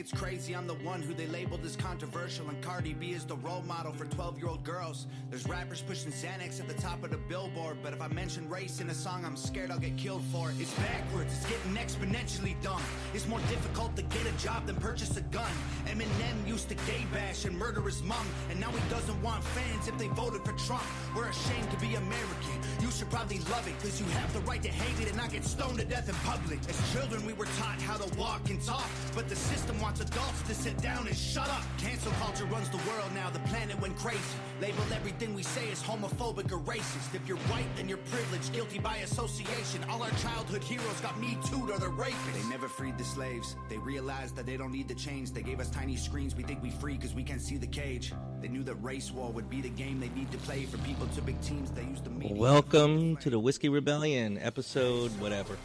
It's crazy, I'm the one who they labeled as controversial, and Cardi B is the role model for 12-year-old girls. There's rappers pushing Xanax at the top of the billboard, but if I mention race in a song, I'm scared I'll get killed for it. It's backwards, it's getting exponentially dumb. It's more difficult to get a job than purchase a gun. Eminem used to gay bash and murder his mom, and now he doesn't want fans if they voted for Trump. We're ashamed to be American. You should probably love it, cause you have the right to hate it and not get stoned to death in public. As children we were taught how to walk and talk, but the system wants adults to sit down and shut up. Cancel culture runs the world now, the planet went crazy. Label everything we say as homophobic or racist. If you're white, then you're privileged, guilty by association. All our childhood heroes got Me Too'd or they're rapists. They never freed the slaves. They realized that they don't need to change. They gave us tiny screens, we think we free cause we can't see the cage. They knew that race war would be the game they need to play. For people to big teams, they use the media. Welcome to the Whiskey Rebellion, episode whatever.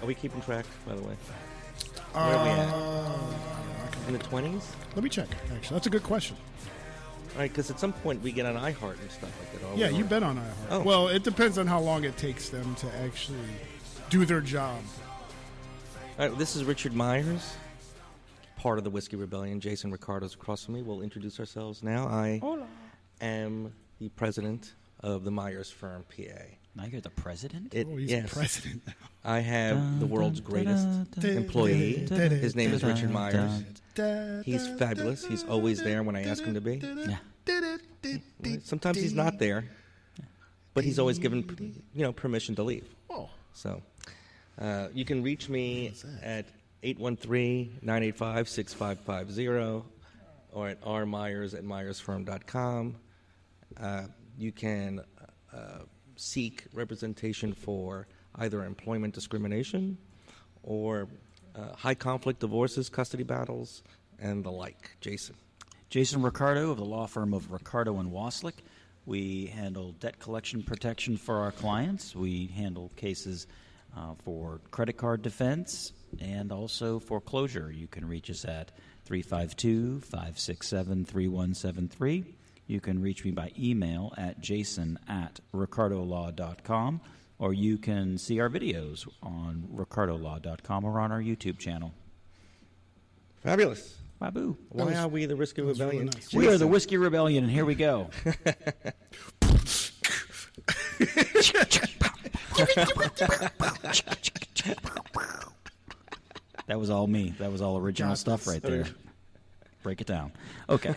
Are we keeping track, by the way? Where are we at? In the 20s? Let me check, actually. That's a good question. All right, because at some point we get on iHeart and stuff like that. Yeah, you've been on iHeart. Oh. Well, it depends on how long it takes them to actually do their job. All right, this is Richard Myers, part of the Whiskey Rebellion. Jason Ricardo's across from me. We'll introduce ourselves now. I am the president of the Myers firm, PA. Now you're the president? He's yes. the president now. I have the world's greatest employee. His name is Richard Myers. He's fabulous. He's always there when I ask him to be. Yeah. Sometimes he's not there, but he's always given, permission to leave. Oh. So you can reach me at 813-985-6550 or at rmyers@myersfirm.com. You can seek representation for either employment discrimination or high conflict divorces, custody battles, and the like. Jason Ricardo of the law firm of Ricardo and Waslick. We handle debt collection protection for our clients. We handle cases for credit card defense and also foreclosure. You can reach us at 352-567-3173. You can reach me by email at jason@ricardolaw.com, or you can see our videos on ricardolaw.com or on our YouTube channel. Fabulous. Babu. Why are we the Whiskey Rebellion? Really nice. We are the Whiskey Rebellion, and here we go. That was all me. That was all original stuff right there. Break it down. Okay.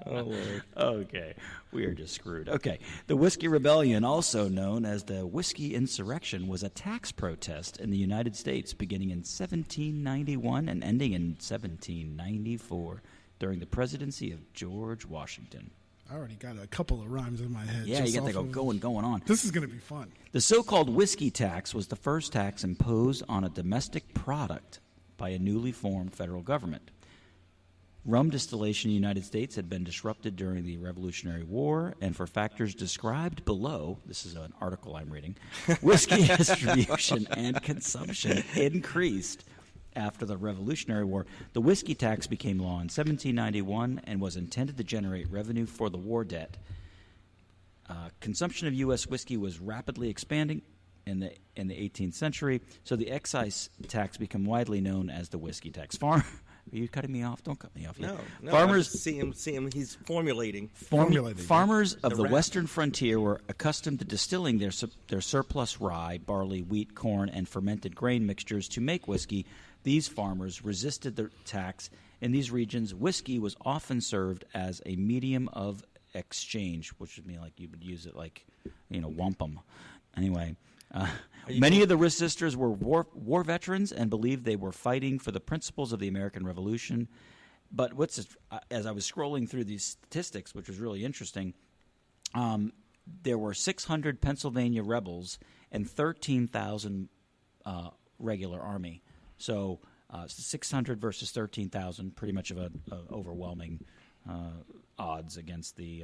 Oh, Lord. Okay. We are just screwed. Okay. The Whiskey Rebellion, also known as the Whiskey Insurrection, was a tax protest in the United States beginning in 1791 and ending in 1794 during the presidency of George Washington. I already got a couple of rhymes in my head. Yeah, you got to go going on. This is going to be fun. The so-called whiskey tax was the first tax imposed on a domestic product by a newly formed federal government. Rum distillation in the United States had been disrupted during the Revolutionary War, and for factors described below, this is an article I'm reading, whiskey distribution and consumption increased after the Revolutionary War. The whiskey tax became law in 1791 and was intended to generate revenue for the war debt. Consumption of U.S. whiskey was rapidly expanding in the 18th century, so the excise tax became widely known as the whiskey tax. Are you cutting me off? Don't cut me off yet. No. Farmers See him. He's formulating. Farmers of the rap. western frontier were accustomed to distilling their surplus rye, barley, wheat, corn, and fermented grain mixtures to make whiskey. These farmers resisted the tax. In these regions, whiskey was often served as a medium of exchange, which would mean like you would use it like, wampum. Anyway, many of the resistors were war veterans and believed they were fighting for the principles of the American Revolution. But as I was scrolling through these statistics, which was really interesting, there were 600 Pennsylvania rebels and 13,000 regular army. So 600 versus 13,000, pretty much of an overwhelming odds against the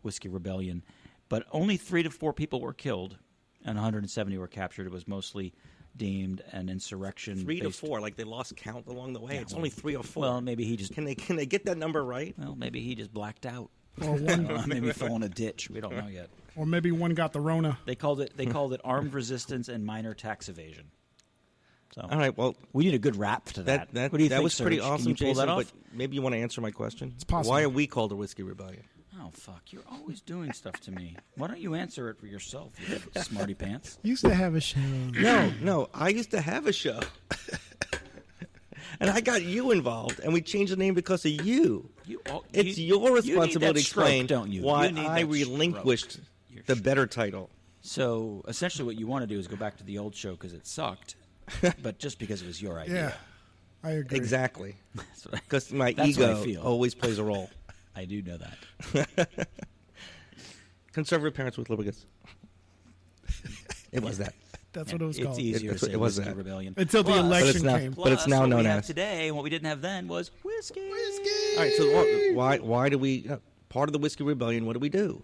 Whiskey Rebellion. But only 3 to 4 people were killed, and 170 were captured. It was mostly deemed an insurrection. 3 to 4, like they lost count along the way. Yeah, it's only 3 or 4. Well, maybe he just Can they get that number right? Well, maybe he just blacked out. Or one, Maybe fell in a ditch. We don't know yet. or maybe one got the Rona. They called it armed resistance and minor tax evasion. So All right. Well, we need a good rap to that. that What do you think, was pretty Serge? Can awesome, you pull Jason. that But off? maybe you want to answer my question. It's possible. Why are we called the Whiskey Rebellion? Oh fuck! You're always doing stuff to me. Why don't you answer it for yourself, you smarty pants? Used to have a show. No. I used to have a show, and I got you involved, and we changed the name because of you. It's your you need responsibility that to explain stroke, don't you? why You need I that relinquished stroke. Your the better title. So essentially, what you want to do is go back to the old show because it sucked, but just because it was your idea. Yeah, I agree. Exactly, That's what I- because my That's what I ego feel. always plays a role. I do know that. Conservative parents with liberal kids. It was that. That's what it was It's called. easier It to say was Whiskey that. Rebellion. Until the Plus- election not- came. but it's now what known we have as- today, and what we didn't have then was whiskey. All right. So why do we? Part of the Whiskey Rebellion. What do we do?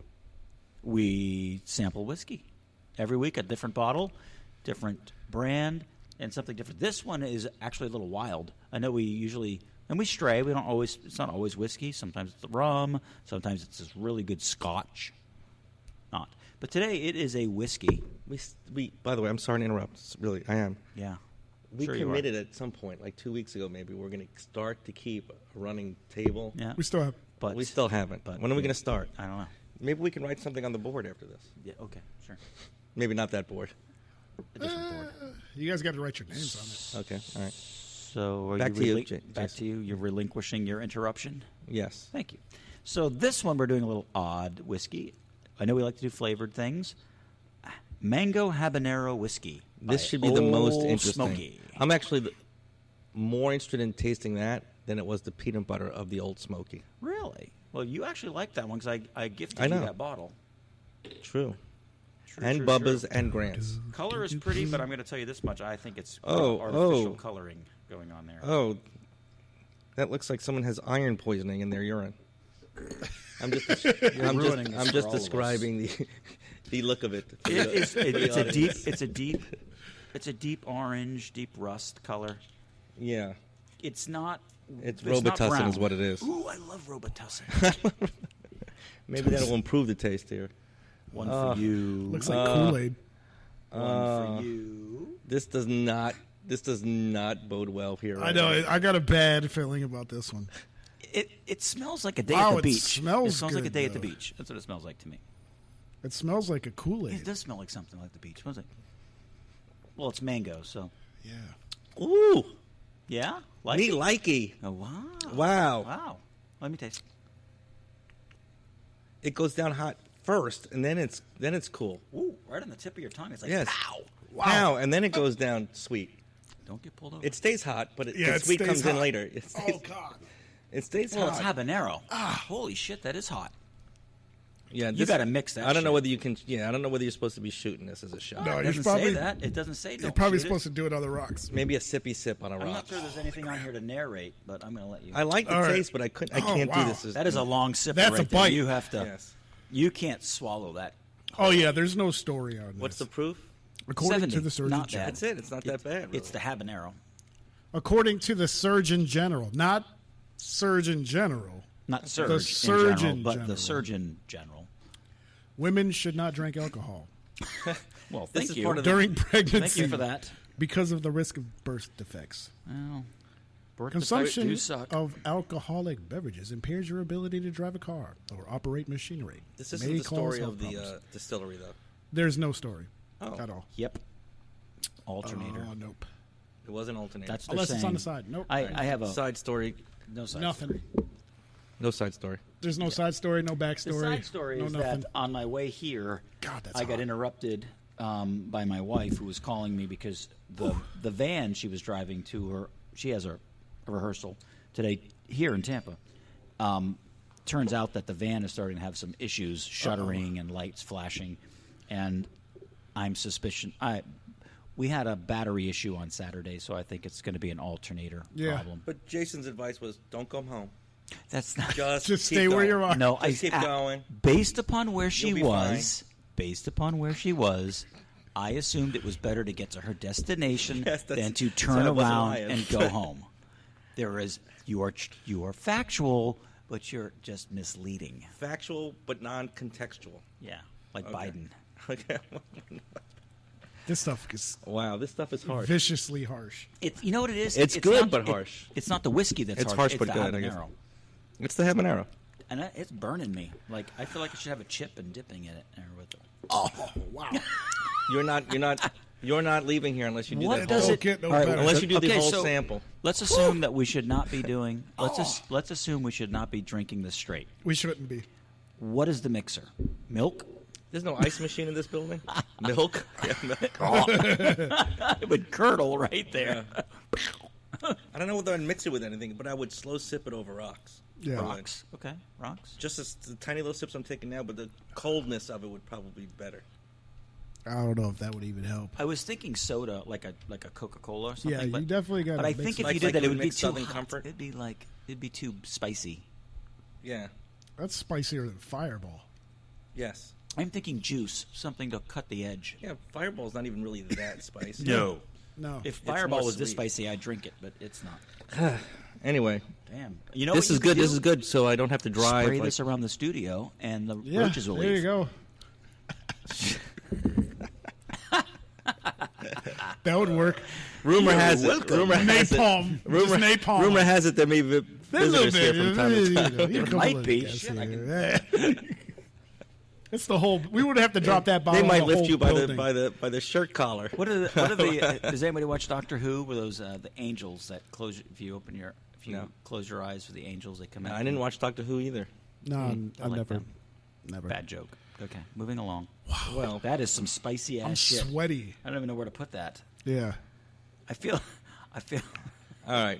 We sample whiskey every week, a different bottle, different brand, and something different. This one is actually a little wild. I know we usually and we stray. We don't always. It's not always whiskey. Sometimes it's rum. Sometimes it's this really good Scotch. Not. But today it is a whiskey. We. By the way, I'm sorry to interrupt. Really, I am. Yeah. We Sure you are. committed at some point, like 2 weeks ago, maybe we're going to start to keep a running table. Yeah. We still have. But We still haven't. but- When are we going to start? I don't know. Maybe we can write something on the board after this. Yeah. Okay. Sure. Maybe not that board. A different board. You guys got to write your names on it. Okay. All right. So are Back to you, back Jason. to you. You're relinquishing your interruption. Yes. Thank you. So this one we're doing a little odd whiskey. I know we like to do flavored things. Mango habanero whiskey. This by should be the most Old interesting. Smoky. I'm actually more interested in tasting that than it was the peanut butter of the Old Smoky. Really? Well, you actually like that one because I gifted I you know. that bottle. True. True, And true, Bubba's true. and Grant's. Color is pretty, but I'm going to tell you this much: I think it's Oh, artificial oh. coloring going on there. Oh, that looks like someone has iron poisoning in their urine. I'm just, ruining this I'm for just all of us. describing the look of it. for the- It's for the a deep. audience. It's a deep orange, deep rust color. Yeah, It's not. it's not Robitussin brown. is what it is. Ooh, I love Robitussin. Maybe that will improve the taste here. One for you. Looks like Kool-Aid. One for you. This does not bode well here. I know. I got a bad feeling about this one. It smells like a day Wow, at the it beach. smells it smells like a good, day at the though. beach. That's what it smells like to me. It smells like a It Kool-Aid. does smell like something like the beach. What is it? Well, it's mango, so Yeah. Ooh, yeah. Like neat it? likey. Oh wow! Wow. Wow! Let me taste. It goes down hot first, and then it's cool. Ooh, right on the tip of your tongue. It's like Yes. wow! Wow, and then it goes down sweet. Don't get pulled over. It stays hot, but Yeah, the it sweet stays comes in hot. later. It stays, Oh God. it stays well, hot. it's habanero. Holy shit, that is hot. Yeah, You gotta mix that I don't know shit. whether you can. Yeah, I don't know whether you're supposed to be shooting this as a shot. No, It you're doesn't probably say that. It doesn't say. you're Don't probably shoot supposed to do it on the rocks. Maybe a sippy sip on a I'm rock. not sure there's anything on here to narrate, but I'm going to let you. I like the All right. taste, but I couldn't. I Oh, can't wow. do this. As, That is a long sip. That's right a there. bite. You have to. Yes. You can't swallow that. Oh yeah, there's no story on this. What's the proof? According 70, to the Surgeon not General. bad. That's it. It's not that bad. It's the habanero, According to the Surgeon General, not Surgeon General. not surge The in Surgeon general, but General. the Surgeon General. Women should not drink alcohol Well, This thank is you. part of the- during pregnancy. Thank you for that. Because of the risk of birth defects. Well, birth defects Consumption do suck. of alcoholic beverages impairs your ability to drive a car or operate machinery. This May isn't the cause story health of the problems. distillery, though. There's no story Oh. at all. Yep. Alternator. Oh, nope. It was an alternator. That's what they're Unless it's on saying. the side. Nope. I have a side story. no side. Nothing. No side story. There's no side story, no The backstory. side story no is nothing. that on my way here, God, that's I got hot. interrupted by my wife, who was calling me because the van she was driving to her, she has a rehearsal today here in Tampa. Turns out that the van is starting to have some issues, shuttering and lights flashing, and I'm suspicion. We had a battery issue on Saturday, so I think it's going to be an alternator Yeah. problem. But Jason's advice was, don't come home. That's not Just Just keep stay where going. you are. No, Just keep I, going. Based upon where she You'll be was, I assumed it was better to get to her destination Yes, that's- than to that's turn how I wasn't around lying. and go home. You are factual, but you're just misleading. Factual, but non-contextual. Yeah, like Okay. Biden. Okay. This stuff is Wow, this stuff is harsh. viciously harsh. You know what it is? It's good, not, but harsh. It's not the whiskey that's It's harsh. harsh, but the good, I guess. habanero. It's the habanero. And it's burning me. Like, I feel like I should have a chip and dipping in it. Oh, wow. You're not leaving here unless you do What that. does whole, it get no all right, better. Unless you do the okay, whole so sample. Let's assume that we should not be doing. Let's assume we should not be drinking this straight. We shouldn't be. What is the mixer? Milk? There's no ice machine in this building. Milk. Yeah, milk. It would curdle right there. I don't know whether I'd mix it with anything, but I would slow sip it over rocks. Yeah. Rocks. Okay, rocks. Just the tiny little sips I'm taking now, but the coldness of it would probably be better. I don't know if that would even help. I was thinking soda, like a Coca-Cola or something. Yeah, but, you definitely got to But I think if Like- you did like that, you it would would be mix too Southern hot. Comfort? It'd be too spicy. Yeah. That's spicier than Fireball. Yes. I'm thinking juice, something to cut the edge. Yeah, Fireball's not even really that spicy. No. If more Fireball was this sweet. spicy, I'd drink it, but it's not. Anyway, Damn. You know this what you is could good. do? This is good, so I don't have to drive. Spray like- this around the studio, and the Yeah, roaches will there leave. you go. That would work. Rumor has it. welcome. Rumor has it. Napalm. Rumor, Just napalm. rumor has it there may be visitors here from time to time. There might be. Shit, It's the whole. We would have to drop that bottle. They might on the lift you whole by building. the shirt collar. What are the? Does anybody watch Doctor Who? Were those the angels that close? If you No. close your eyes for the angels, they come No, out. I didn't watch Doctor Who either. No, I I've like never. them. Never. Bad joke. Okay, moving along. Well, That is some spicy ass I'm shit. sweaty. I don't even know where to put that. Yeah. I feel. all right.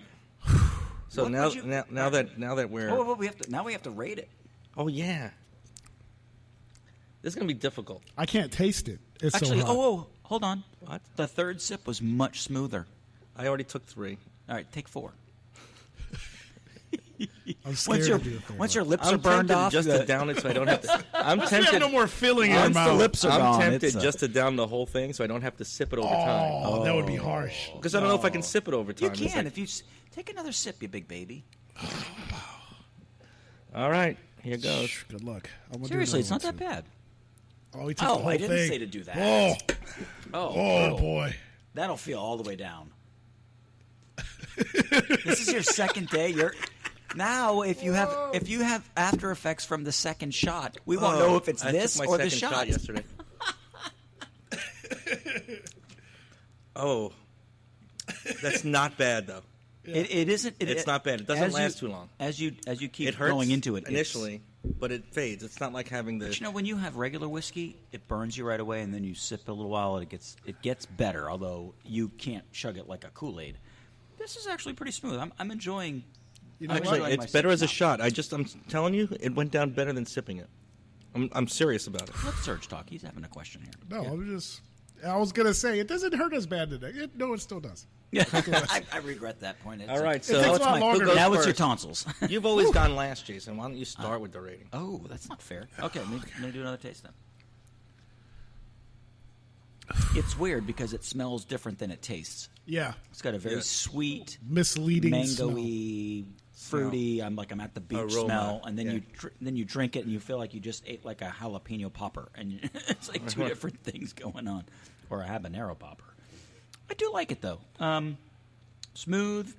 So What now, would you- now that we're Oh, we have to. Now we have to rate it. oh yeah, this is gonna be difficult. I can't taste it. It's Actually, so hot. hold on. What? The third sip was much smoother. I already took 3. All right, take 4. I'm scared to do it. Once your lips are I'm burned tempted off, just to down it so I don't have to. I'm We have tempted. no more filling in our Once the mouth. lips are I'm gone, tempted it's, just to down the whole thing so I don't have to sip it over time. Oh, that would be harsh. Because I don't know if I can sip it over You time. It's can like- if you take another sip, you big baby. all right, here goes. Shh, good luck. I'm gonna do Seriously, it's not another that bad. one soon. Oh, he took Oh, the whole I didn't thing. say to do that. Oh, Oh, boy. that'll feel all the way down. This is your second day. You're now if you have after effects from the second shot, we won't know if it's I this took my or the second shot. yesterday. Oh, that's not bad though. It isn't. It's not bad. It doesn't as last too long. As you keep It hurts going into it initially, but it fades. It's not like having the. But you know, when you have regular whiskey, it burns you right away, and then you sip a little while, and it gets better. Although you can't chug it like a Kool-Aid. This is actually pretty smooth. I'm enjoying. You know I'm what? enjoying Actually, my it's better sip as a now. shot. I'm telling you, it went down better than sipping it. I'm serious about it. Let Serge talk. He's having a question here. No, I was going to say, it doesn't hurt as bad today. No, it still does. Yeah, I regret that point. It's All right, It so takes a lot longer. who goes now it's your first? tons. You've always gone last, Jason. Why don't you start with the rating? Oh, that's not fair. Okay, let me do another taste then. It's weird because it smells different than it tastes. Yeah. It's got a very Yeah. sweet, Misleading smell. mango-y, fruity. I'm at the beach Aroma, smell, and then yeah. you drink it and you feel like you just ate like a jalapeno popper, and it's like two different things going on, or a habanero popper. I do like it though. Smooth,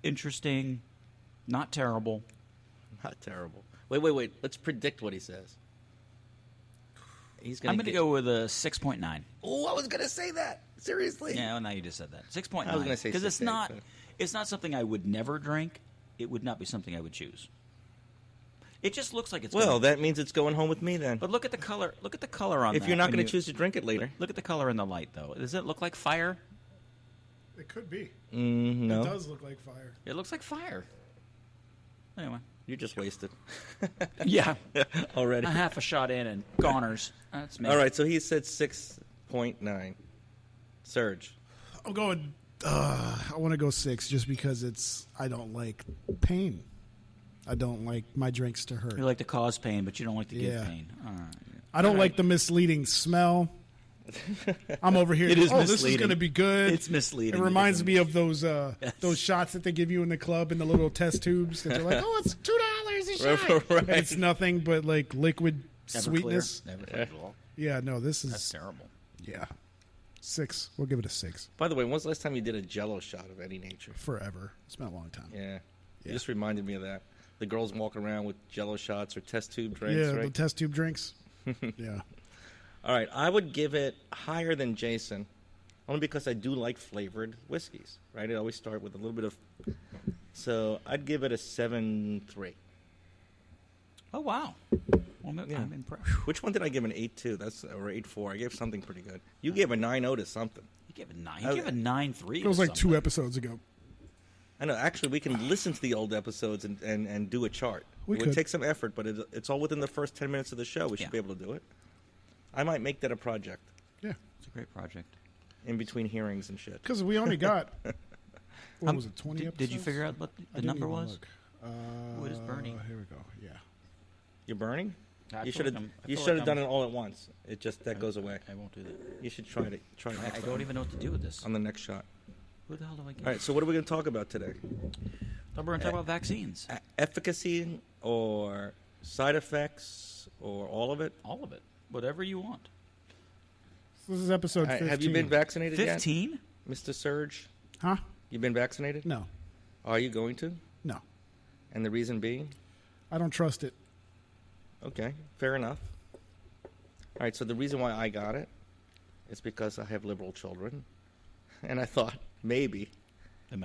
interesting, not terrible. Not terrible. Wait. Let's predict what he says. He's gonna. I'm going to go with a 6.9. Oh, I was gonna say that. Seriously. Yeah, well, now you just said that. 6.9. I was gonna say because it's 6.8, not. but- It's not something I would never drink. It would not be something I would choose. It just looks like it's. Well, gonna, that means it's going home with me then. but look at the color. Look at the color on. If that you're not when going you- to choose to drink it later, Look at the color in the light, though. Does it look like fire? It could be. no, It does look like fire. It looks like fire. Anyway. you're just wasted Yeah. already. A half a shot in and goners. That's me. All right, so he said 6.9. Serge. I'm going. I want to go 6 just because I don't like pain. I don't like my drinks to hurt. You like to cause pain, but you don't like to give Yeah. pain. All right. I don't like the misleading smell. I'm over here. It is this is misleading. going to be good. It's misleading. It reminds me of those shots that they give you in the club in the little test tubes. That you're like, oh, it's $2 a shot. Right. And it's nothing but like liquid Everclear. sweetness. Everclear. Yeah, no, this That's is terrible. yeah. 6. We'll give it a 6. By the way, when was the last time you did a Jello shot of any nature? Forever. It's been a long time. Yeah. Yeah. You just reminded me of that. The girls walking around with Jello shots or test tube drinks, Yeah, right? the test tube drinks. Yeah. All right, I would give it higher than Jason, only because I do like flavored whiskeys, right? I always start with a little bit of... So I'd give it a 7.3. Oh, wow. Well, Yeah. I'm impressed. Which one did I give an 8.2? That's or 8.4. I gave something pretty good. You gave a 9.0 to something. You gave a 9. You gave a 9.3. It was like 2 episodes ago. I know. Actually, we can listen to the old episodes and do a chart. We It would could. take some effort, but it's all within the first 10 minutes of the show. We should Yeah. be able to do it. I might make that a project Yeah. It's a great project. in between hearings and shit. Because we only got, what was it, 20 Did episodes? you figure out what I the didn't number even was? look. What is burning? Here we go. Yeah. You're burning? I You feel should have. like I'm- I You feel should like have done I'm- it all at once. It just that goes away. I won't do that. You should try it. Try it next I time don't even know what to do with this. on the next shot. Who the hell do I get? All right. So what are we going to talk about today? We're going to talk about vaccines. Efficacy or side effects or all of it? All of it. Whatever you want. So this is episode 15. Have you been vaccinated yet, 15? Mr. Surge? Huh? You been vaccinated? No. Are you going to? No. And the reason being? I don't trust it. Okay, fair enough. All right, so the reason why I got it is because I have liberal children, and I thought maybe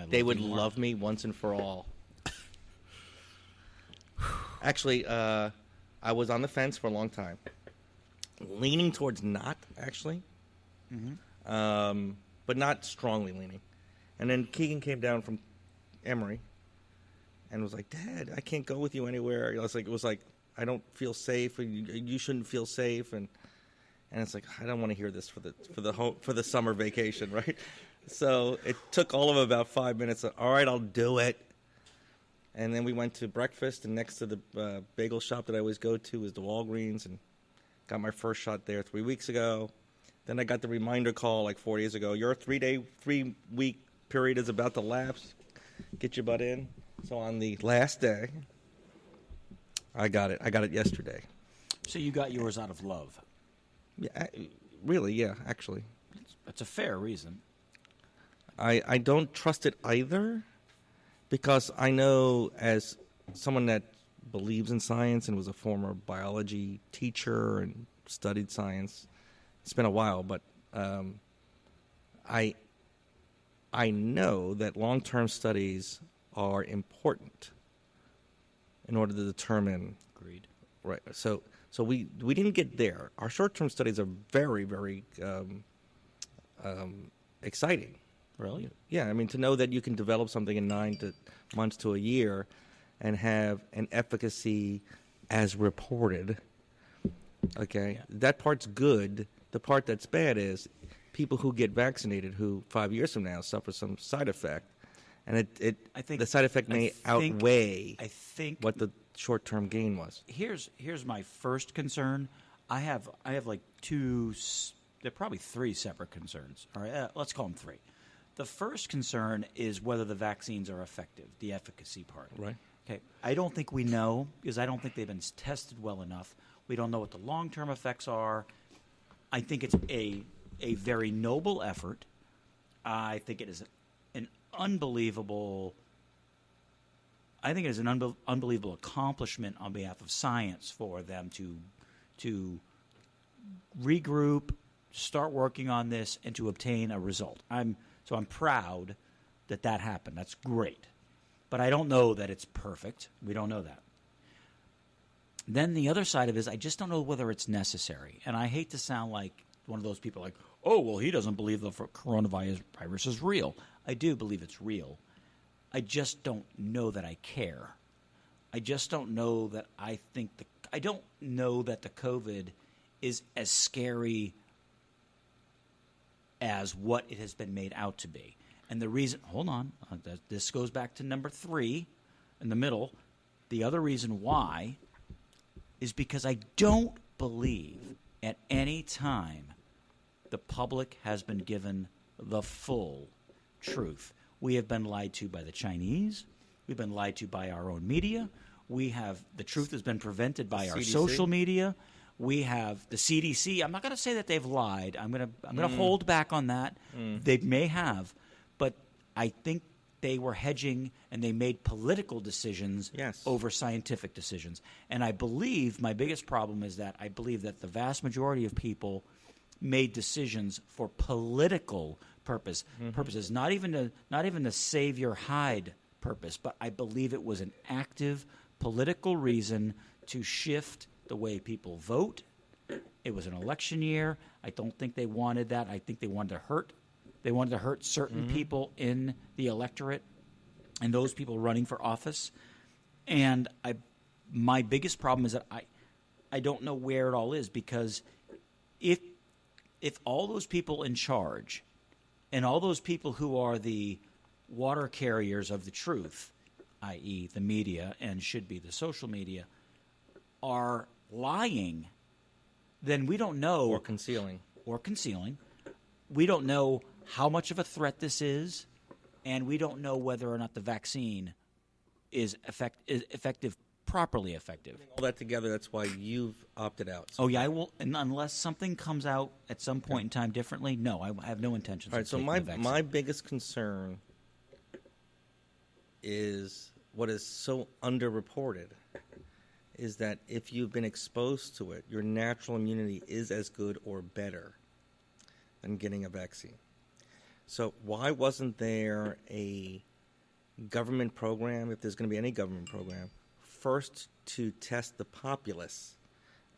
they would love me once and for all. Actually, I was on the fence for a long time, leaning towards not, actually, but not strongly leaning. And then Keegan came down from Emory and was like, "Dad, I can't go with you anywhere." It was like I don't feel safe, and you shouldn't feel safe, and it's like I don't want to hear this for the summer vacation, right? So it took all of about 5 minutes. All right, I'll do it. And then we went to breakfast, and next to the bagel shop that I always go to is the Walgreens, and got my first shot there 3 weeks ago. Then I got the reminder call like 4 days ago. Your 3-week period is about to lapse. Get your butt in. So on the last day, I got it. I got it yesterday. So you got yours out of love. Yeah, really, yeah, actually. That's a fair reason. I don't trust it either because I know as someone that believes in science and was a former biology teacher and studied science, it's been a while, but I know that long-term studies are important in order to determine. Agreed. Right. So we didn't get there. Our short-term studies are very, very exciting. Really? Yeah, I mean, to know that you can develop something in 9 months to a year and have an efficacy as reported, okay, that part's good. The part that's bad is people who get vaccinated who 5 years from now suffer some side effect, and I think the side effect may outweigh what the short-term gain was. Here's my first concern. I have like there are probably 3 separate concerns. All right, let's call them 3. The first concern is whether the vaccines are effective, the efficacy part. Right. Okay. I don't think we know because I don't think they've been tested well enough. We don't know what the long-term effects are. I think it's a very noble effort. I think it is an unbelievable. I think it is an unbelievable accomplishment on behalf of science for them to regroup, start working on this, and to obtain a result. I'm proud that happened. That's great. But I don't know that it's perfect. We don't know that. Then the other side of it is I just don't know whether it's necessary. And I hate to sound like one of those people like, oh, well, he doesn't believe the coronavirus is real. I do believe it's real. I just don't know that I care. I just don't know that I don't know that the COVID is as scary as what it has been made out to be. And the reason, hold on, this goes back to number 3 in the middle. The other reason why is because I don't believe at any time the public has been given the full truth. We have been lied to by the Chinese. We've been lied to by our own media. The truth has been prevented by our CDC. social media. We have the CDC. I'm not going to say that they've lied. I'm going to hold back on that. They may have, but I think they were hedging and they made political decisions over scientific decisions. And I believe my biggest problem is that I believe that the vast majority of people made decisions for political purposes, not even the save your hide purpose, but I believe it was an active political reason to shift the way people vote. It was an election year. I don't think they wanted that. I think they wanted to hurt. They wanted to hurt certain people in the electorate and those people running for office. And my biggest problem is that I don't know where it all is, because if all those people in charge and all those people who are the water carriers of the truth, i.e. the media and should be the social media, are lying, then we don't know. Or concealing. We don't know how much of a threat this is, and we don't know whether or not the vaccine is effective, properly effective. All that together, that's why you've opted out. Oh, yeah, I will. And unless something comes out at some point in time differently, no, I have no intentions of taking the vaccine. My biggest concern is what is so underreported is that if you've been exposed to it, your natural immunity is as good or better than getting a vaccine. So why wasn't there a government program, if there's going to be any government program, first to test the populace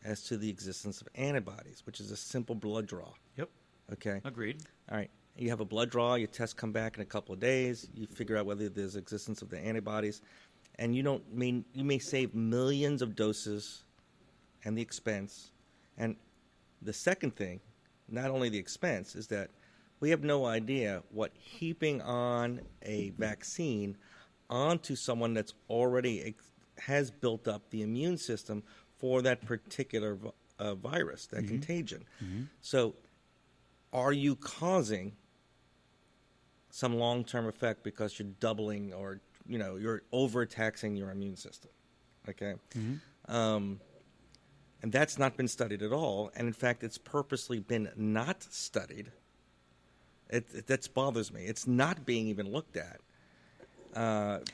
as to the existence of antibodies, which is a simple blood draw? Yep. Okay. Agreed. All right. You have a blood draw, your tests come back in a couple of days, you figure out whether there's existence of the antibodies, and you may save millions of doses and the expense. And the second thing, not only the expense, is that we have no idea what heaping on a vaccine onto someone that's already has built up the immune system for that particular virus, that contagion. So are you causing some long-term effect because you're doubling or you're overtaxing your immune system? Okay. And that's not been studied at all. And in fact, it's purposely been not studied. That bothers me. It's not being even looked at.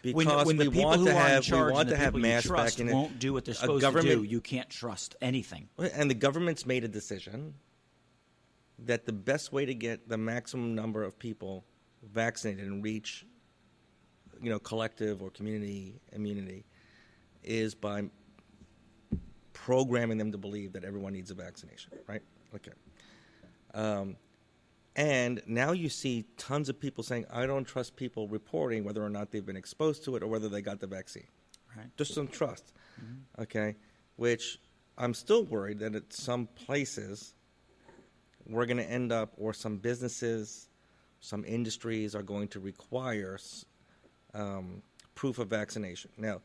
Because when the we people want who to are in have charge and the have people you mass trust back in won't do what they're supposed to do, you can't trust anything. And the government's made a decision that the best way to get the maximum number of people vaccinated and reach, collective or community immunity is by programming them to believe that everyone needs a vaccination, right? Okay. And now you see tons of people saying, I don't trust people reporting whether or not they've been exposed to it or whether they got the vaccine. Right. Just don't trust. Okay? Which I'm still worried that at some places we're going to end up, or some businesses, some industries are going to require proof of vaccination. Now,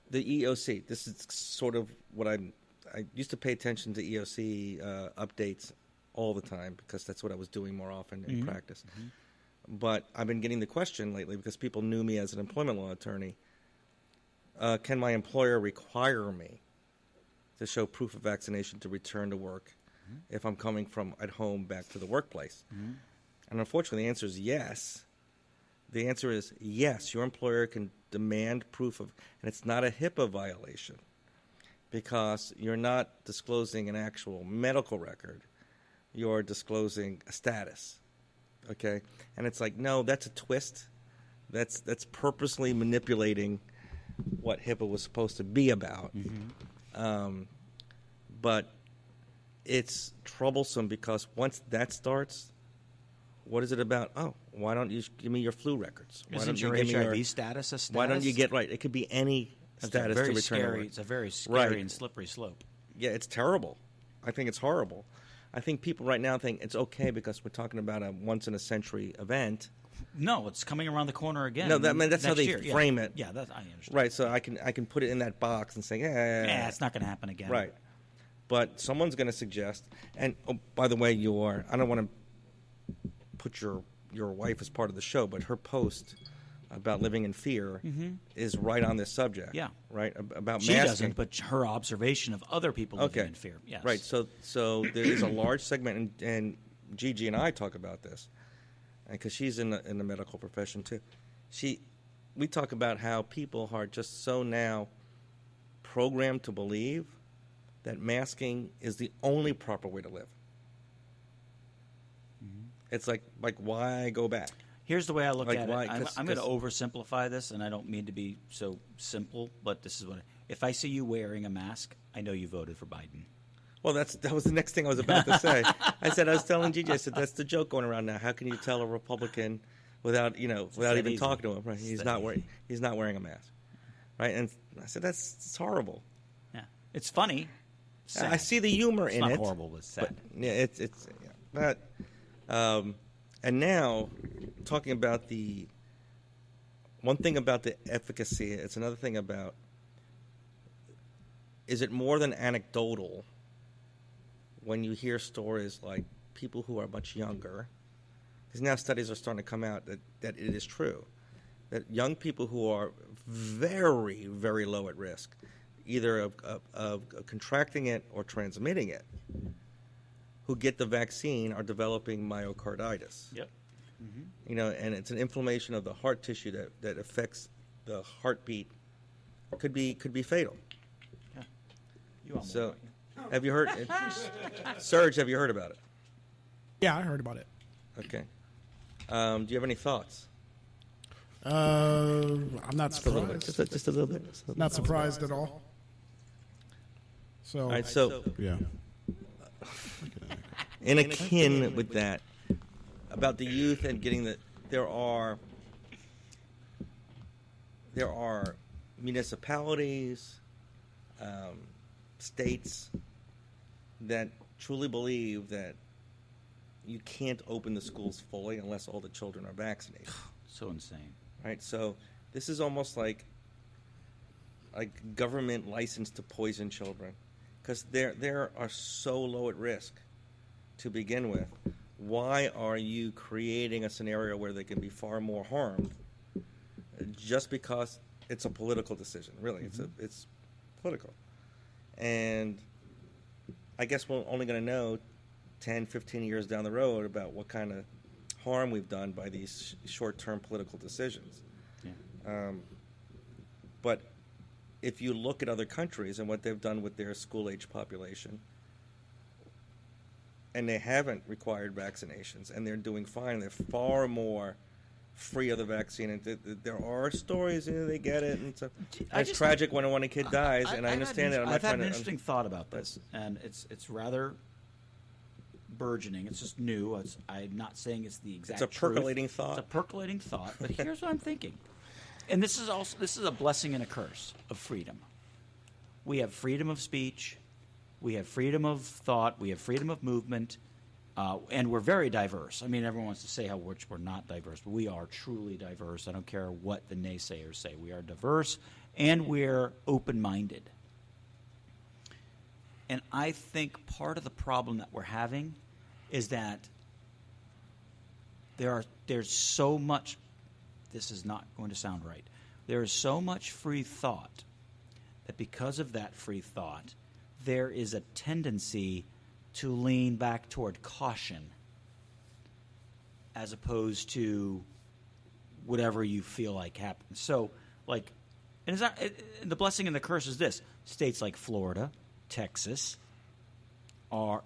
the EOC, this is sort of what I used to pay attention to EOC updates all the time because that's what I was doing more often in practice. But I've been getting the question lately because people knew me as an employment law attorney. Can my employer require me to show proof of vaccination to return to work if I'm coming from at home back to the workplace? And unfortunately, the answer is yes. The answer is yes. Your employer can demand proof of, and it's not a HIPAA violation because you're not disclosing an actual medical record. You're disclosing a status, okay? And it's like, no, that's a twist. That's purposely manipulating what HIPAA was supposed to be about. But it's troublesome because once that starts, what is it about? Oh, why don't you give me your flu records? Why Isn't don't your you give me HIV status a status? Why don't you get right? It could be any status to return to work. It's a very scary and slippery slope. Yeah, it's terrible. I think it's horrible. I think people right now think it's okay because we're talking about a once-in-a-century event. No, it's coming around the corner again. No, that's how they frame it. Yeah, I understand. Right, so I can put it in that box and say, yeah, it's not going to happen again. Right. But someone's going to suggest, and by the way, I don't want to put your wife as part of the show, but her post about living in fear is right on this subject. Yeah. Right? About She masking. doesn't, but her observation of other people living Okay. in fear. Yes. Right. So there is a large segment, and Gigi and I talk about this, because she's in the medical profession too. We talk about how people are just so now programmed to believe that masking is the only proper way to live. It's like why go back? Here's the way I look Like at why? it. I'm going to oversimplify this, and I don't mean to be so simple, but this is what. If I see you wearing a mask, I know you voted for Biden. Well, that was the next thing I was about to say. I was telling Gigi, I said, that's the joke going around now. How can you tell a Republican without even easy. talking to him? Right? He's not easy. wearing a mask, right? And I said, it's horrible. Yeah, it's funny. Sad. I see the humor It's in not it. horrible, but it's sad. But, yeah, but and now talking about the one thing about the efficacy, it's another thing about, is it more than anecdotal when you hear stories like people who are much younger? Because now studies are starting to come out that it is true that young people who are very, very low at risk, either of contracting it or transmitting it, who get the vaccine are developing myocarditis. Yep. And it's an inflammation of the heart tissue that affects the heartbeat. Could be fatal. Yeah. You want So, more? have you heard, Serge? Have you heard about it? Yeah, I heard about it. Okay. Do you have any thoughts? I'm not Just a little bit. surprised. Just a little bit. Not surprised at all. So, All right. So, yeah. in akin with that, about the youth and getting there are municipalities, states that truly believe that you can't open the schools fully unless all the children are vaccinated. So insane. Right? So this is almost like government license to poison children, because they are so low at risk to begin with. Why are you creating a scenario where they can be far more harmed just because it's a political decision? Really, it's political. And I guess we're only going to know 10, 15 years down the road about what kind of harm we've done by these short-term political decisions. Yeah. But if you look at other countries and what they've done with their school-age population, and they haven't required vaccinations, and they're doing fine. They're far more free of the vaccine. And there are stories, they get it, and it's tragic when a kid dies. And I understand that. I've had an interesting thought about this, and it's rather burgeoning. It's just new. I'm not saying it's the exact. It's a percolating thought. It's a percolating thought. But here's what I'm thinking, and this is a blessing and a curse of freedom. We have freedom of speech. We have freedom of thought. We have freedom of movement. And we're very diverse. I mean, everyone wants to say how we're not diverse, but we are truly diverse. I don't care what the naysayers say. We are diverse, and we're open-minded. And I think part of the problem that we're having is that there's so much – this is not going to sound right. There is so much free thought that because of that free thought – there is a tendency to lean back toward caution as opposed to whatever you feel like happens. So, and the blessing and the curse is this. States like Florida, Texas,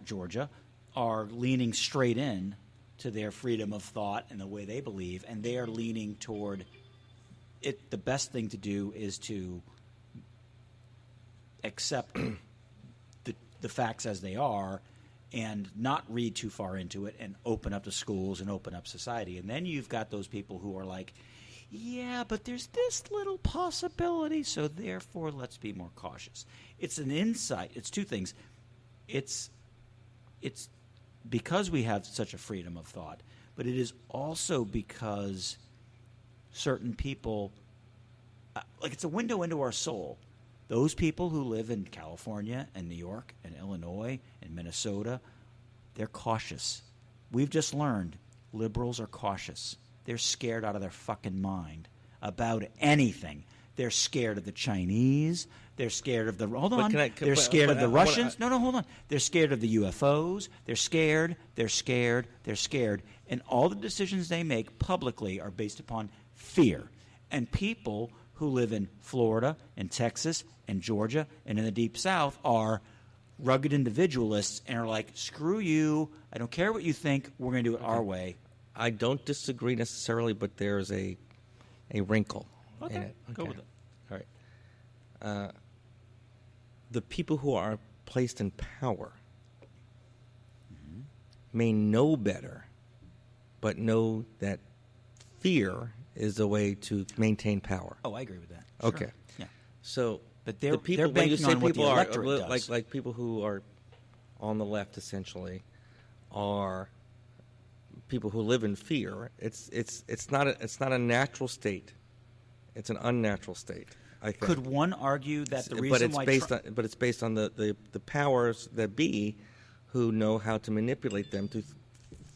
Georgia are leaning straight in to their freedom of thought and the way they believe, and they are leaning toward it. The best thing to do is to accept the facts as they are and not read too far into it and open up the schools and open up society. And then you've got those people who are like, yeah, but there's this little possibility, so therefore let's be more cautious. It's an insight. It's two things. It's because we have such a freedom of thought, but it is also because certain people, it's a window into our soul. Those people who live in California and New York and Illinois and Minnesota, they're cautious. We've just learned liberals are cautious. They're scared out of their fucking mind about anything. They're scared of the Chinese. They're scared of the They're scared of the Russians. No, hold on. They're scared of the UFOs. They're scared. They're scared. They're scared. And all the decisions they make publicly are based upon fear. And people who live in Florida and Texas and Georgia and in the Deep South are rugged individualists and are like, screw you. I don't care what you think. We're going to do it our way. I don't disagree necessarily, but there's a wrinkle in it. Go with it. All right. The people who are placed in power may know better, but know that fear is the way to maintain power. Oh, I agree with that. Sure. Okay. Yeah. So, but the people, they're when you banking say on what people the are electorate does. like people who are on the left, essentially, are people who live in fear. It's not a natural state. It's an unnatural state, I think. Could one argue that the reason why but it's based on the powers that be, who know how to manipulate them to